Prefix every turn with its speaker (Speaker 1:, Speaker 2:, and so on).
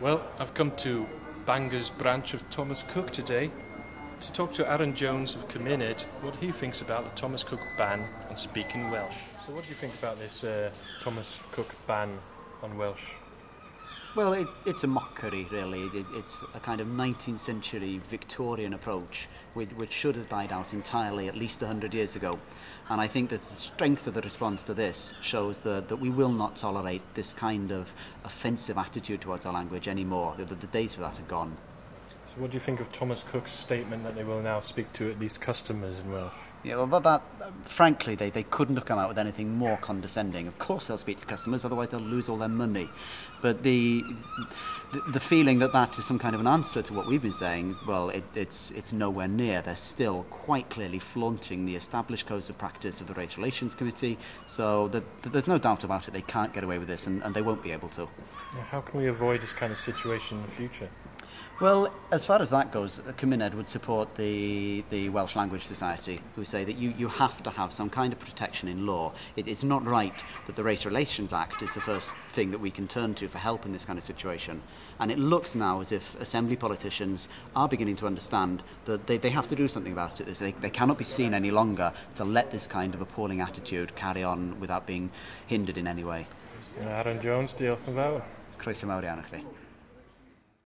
Speaker 1: Well, I've come to Bangor's branch of Thomas Cook today to talk to Aran Jones of Cymuned what he thinks about the Thomas Cook ban on speaking Welsh. So what do you think about this Thomas Cook ban on Welsh?
Speaker 2: Well, it's a mockery, really. It's a kind of 19th century Victorian approach which should have died out entirely at least 100 years ago. And I think that the strength of the response to this shows that we will not tolerate this kind of offensive attitude towards our language anymore. The days for that are gone.
Speaker 1: So what do you think of Thomas Cook's statement that they will now speak to at least customers in Welsh?
Speaker 2: Yeah, well, frankly, they couldn't have come out with anything more condescending. Of course they'll speak to customers, otherwise they'll lose all their money. But the feeling that is some kind of an answer to what we've been saying, well, it's nowhere near. They're still quite clearly flaunting the established codes of practice of the Race Relations Committee, so there's no doubt about it. They can't get away with this, and they won't be able to.
Speaker 1: Now, how can we avoid this kind of situation in the future?
Speaker 2: Well, as far as that goes, Cymuned would support the Welsh Language Society, who say that you have to have some kind of protection in law. It's not right that the Race Relations Act is the first thing that we can turn to for help in this kind of situation. And it looks now as if Assembly politicians are beginning to understand that they have to do something about it. They cannot be seen any longer to let this kind of appalling attitude carry on without being hindered in any way.
Speaker 1: Aran Jones, diolch yn fawr.
Speaker 2: Croeso mawr iawn i chdi.